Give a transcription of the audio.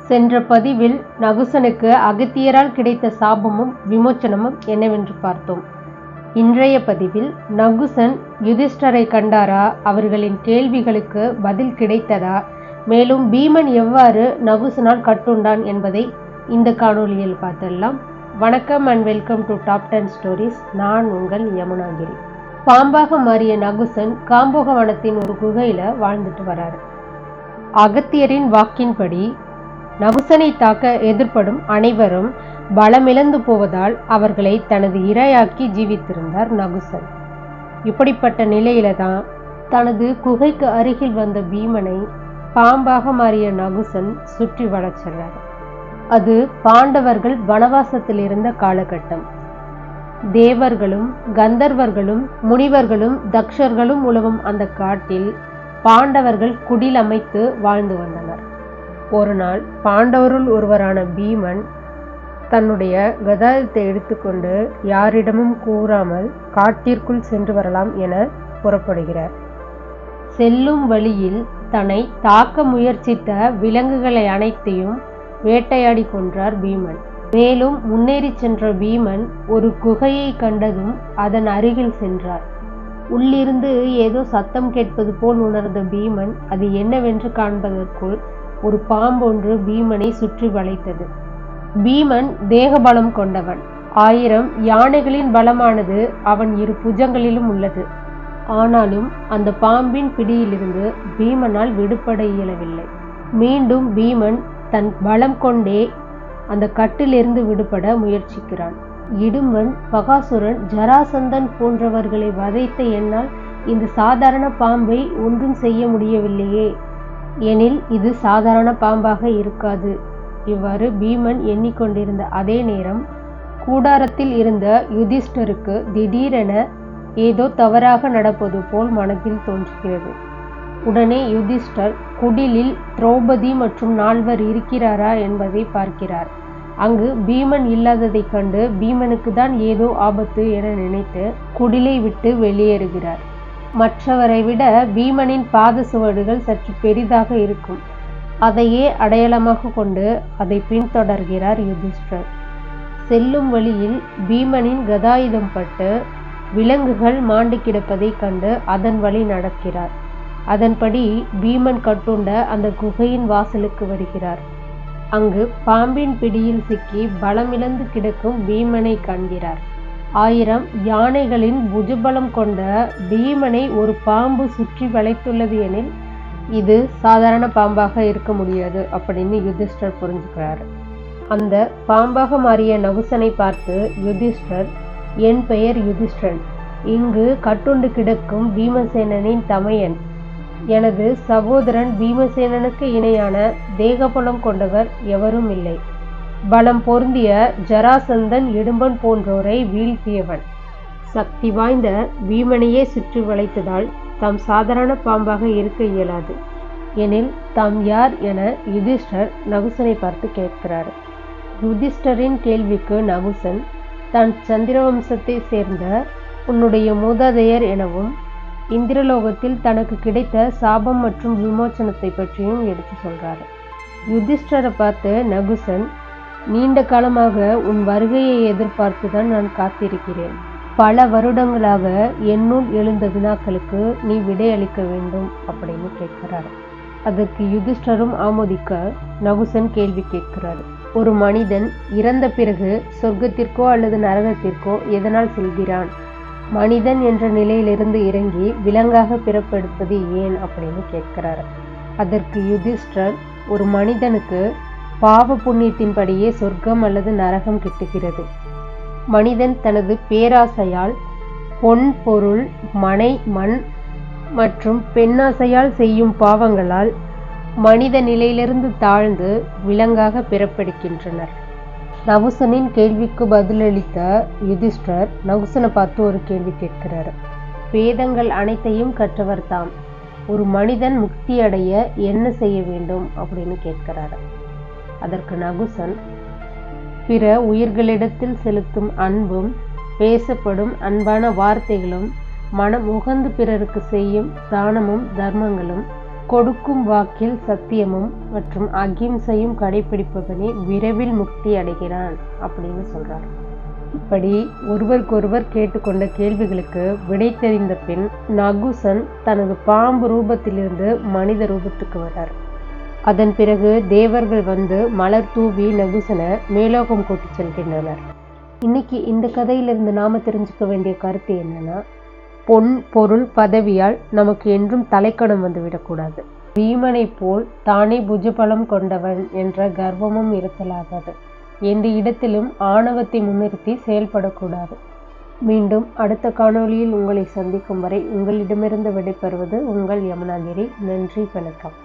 சென்ற பதிவில் நகுசனுக்கு அகத்தியரால் கிடைத்த சாபமும் விமோச்சனமும் என்னவென்று பார்த்தோம். இன்றைய பதிவில் நகுசன் யுதிஷ்டரை கண்டாரா, அவர்களின் கேள்விகளுக்கு பதில் கிடைத்ததா, மேலும் பீமன் எவ்வாறு நகுசனால் கட்டுண்டான் என்பதை இந்த காணொலியில் பார்த்துடலாம். வணக்கம் and welcome to top 10 stories. நான் உங்கள் யமுனாகிரி. பாம்பாக மாறிய நகுசன் காம்போக வனத்தின் ஒரு குகையில வாழ்ந்துட்டு வராரு. அகத்தியரின் வாக்கின்படி நகுசனை தாக்க எதிர்ப்படும் அனைவரும் பலமிழந்து போவதால் அவர்களை தனது இரையாக்கி ஜீவித்திருந்தார் நகுசன். இப்படிப்பட்ட நிலையில தான் தனது குகைக்கு அருகில் வந்த பீமனை பாம்பாக மாறிய நகுசன் சுற்றி வளர்ச்சார். அது பாண்டவர்கள் வனவாசத்தில் இருந்த காலகட்டம். தேவர்களும் கந்தர்வர்களும் முனிவர்களும் தக்ஷர்களும் உலவும் அந்த காட்டில் பாண்டவர்கள் குடில் அமைத்து வாழ்ந்து வந்தனர். ஒரு நாள் பாண்டவருள் ஒருவரான பீமன் தன்னுடைய கதாயுதத்தை எடுத்துக்கொண்டு யாரிடமும் கூறாமல் காட்டிற்குள் சென்று வரலாம் என புறப்படுகிறார். செல்லும் வழியில் தன்னை தாக்க முயற்சித்த விலங்குகளை அனைத்தையும் வேட்டையாடி கொன்றார் பீமன். மேலும் முன்னேறி சென்ற பீமன் ஒரு குகையை கண்டதும் அதன் அருகில் சென்றார். உள்ளிருந்து ஏதோ சத்தம் கேட்பது போல் உணர்ந்த பீமன் அது என்னவென்று காண்பதற்குள் ஒரு பாம்பொன்று பீமனை சுற்றி வளைத்தது. பீமன் தேகபலம் கொண்டவன். 1000 யானைகளின் பலமானது அவன் இரு புஜங்களிலும் உள்ளது. ஆனாலும் அந்த பாம்பின் பிடியிலிருந்து பீமனால் விடுபட இயலவில்லை. மீண்டும் பீமன் தன் பலம் கொண்டே அந்த கட்டிலிருந்து விடுபட முயற்சிக்கிறான். இடும்பன், பகாசுரன், ஜராசந்தன் போன்றவர்களை வதைத்த என்னால் இந்த சாதாரண பாம்பை ஒன்றும் செய்ய முடியவில்லையே, எனில் இது சாதாரண பாம்பாக இருக்காது. இவ்வாறு பீமன் எண்ணிக்கொண்டிருந்த அதே நேரம் கூடாரத்தில் இருந்த யுதிஷ்டருக்கு திடீரென ஏதோ தவறாக நடப்பது போல் மனதில் தோன்றுகிறது. உடனே யுதிஷ்டர் குடிலில் திரௌபதி மற்றும் 4 இருக்கிறாரா என்பதை பார்க்கிறார். அங்கு பீமன் இல்லாததை கண்டு பீமனுக்கு தான் ஏதோ ஆபத்து என நினைத்து குடிலை விட்டு வெளியேறுகிறார். மற்றவரை விட பீமனின் பாத சுவடுகள் சற்று பெரிதாக இருக்கும். அதையே அடையாளமாக கொண்டு அதை பின்தொடர்கிறார் யுதிஷ்டர். செல்லும் வழியில் பீமனின் கதாயுதம் பட்டு விலங்குகள் மாண்டு கிடப்பதை கண்டு அதன் வழி நடக்கிறார். அதன்படி பீமன் கட்டுண்ட அந்த குகையின் வாசலுக்கு வருகிறார். அங்கு பாம்பின் பிடியில் சிக்கி பலமிழந்து கிடக்கும் பீமனை காண்கிறார். 1000 யானைகளின் புஜபலம் கொண்ட பீமனை ஒரு பாம்பு சுற்றி வளைத்துள்ளது எனில் இது சாதாரண பாம்பாக இருக்க முடியாது அப்படின்னு யுதிஷ்டர் புரிஞ்சுக்கிறார். அந்த பாம்பாக மாறிய நகுசனை பார்த்து யுதிஷ்டர், என் பெயர் யுதிஷ்டன், இங்கு கட்டுண்டு கிடக்கும் பீமசேனனின் தமையன். எனது சகோதரன் பீமசேனனுக்கு இணையான தேகபலம் கொண்டவர் எவரும் இல்லை. பலம் பொருந்திய ஜராசந்தன், இடும்பன் போன்றோரை வீழ்த்தியவன். சக்தி வாய்ந்த பீமனையே சுற்றி வளைத்ததால் தாம் சாதாரண பாம்பாக இருக்க இயலாது. எனில் தாம் யார் என யுதிஷ்டர் நகுசனை பார்த்து கேட்கிறார். யுதிஷ்டரின் கேள்விக்கு நகுசன் தான் சந்திரவம்சத்தை சேர்ந்த உன்னுடைய மூதாதையர் எனவும் இந்திரலோகத்தில் தனக்கு கிடைத்த சாபம் மற்றும் விமோச்சனத்தை பற்றியும் எடுத்து சொல்றாரு. யுதிஷ்டரை பார்த்து நகுசன், நீண்ட காலமாக உன் வருகையை எதிர்பார்த்துதான் நான் காத்திருக்கிறேன். பல வருடங்களாக என்னுள் எழுந்த வினாக்களுக்கு நீ விடையளிக்க வேண்டும் அப்படின்னு கேட்கிறார். அதற்கு யுதிஷ்டரும் ஆமோதிக்க நகுசன் கேள்வி கேட்கிறார். ஒரு மனிதன் இறந்த பிறகு சொர்க்கத்திற்கோ அல்லது நரகத்திற்கோ எதனால் செல்கிறான்? மனிதன் என்ற நிலையிலிருந்து இறங்கி விலங்காக பிறப்பெடுப்பது ஏன் அப்படின்னு கேட்கிறார். அதற்கு யுதிஷ்டர், ஒரு மனிதனுக்கு பாவ புண்ணியத்தின்படியே சொர்க்கம் அல்லது நரகம் கிட்டுகிறது. மனிதன் தனது பேராசையால் பொன், பொருள், மனை, மண் மற்றும் பெண்ணாசையால் செய்யும் பாவங்களால் மனித நிலையிலிருந்து தாழ்ந்து விலங்காக பிறப்பெடுக்கின்றனர். நகுசனின் கேள்விக்கு பதிலளித்த யுதிஷ்டர் நகுசனை பார்த்து ஒரு கேள்வி கேட்கிறார். வேதங்கள் அனைத்தையும் கற்றவர் தாம். ஒரு மனிதன் முக்தி அடைய என்ன செய்ய வேண்டும் அப்படின்னு கேட்கிறார். அதற்கு நகுசன், பிற உயிர்களிடத்தில் செலுத்தும் அன்பும் பேசப்படும் அன்பான வார்த்தைகளும் மனம் உகந்து பிறருக்கு செய்யும் தானமும் தர்மங்களும் கொடுக்கும் வாக்கில் சத்தியமும் மற்றும் அகிம்சையும் கடைபிடிப்பவனே விரைவில் முக்தி அடைகிறான் அப்படின்னு சொல்றார். இப்படி ஒருவருக்கொருவர் கேட்டுக்கொண்ட கேள்விகளுக்கு விடை தெரிந்த பின் நகுசன் தனது பாம்பு ரூபத்திலிருந்து மனித ரூபத்துக்கு வரார். அதன் பிறகு தேவர்கள் வந்து மலர் தூவி நகுசனை மேலோகம் கூட்டி செல்கின்றனர். இன்னைக்கு இந்த கதையிலிருந்து நாம தெரிஞ்சுக்க வேண்டிய கருத்து என்னன்னா, பொன் பொருள் பதவியால் நமக்கு என்றும் தலைக்கணம் வந்து விடக்கூடாது. பீமனை போல் தானே புஜபலம் கொண்டவன் என்ற கர்வமும் இருத்தலாகாது. எந்த இடத்திலும் ஆணவத்தை முன்னிறுத்தி செயல்படக்கூடாது. மீண்டும் அடுத்த காணொளியில் உங்களை சந்திக்கும் வரை உங்களிடமிருந்து விடைபெறுவது உங்கள் யமுனாகிரி. நன்றி, வணக்கம்.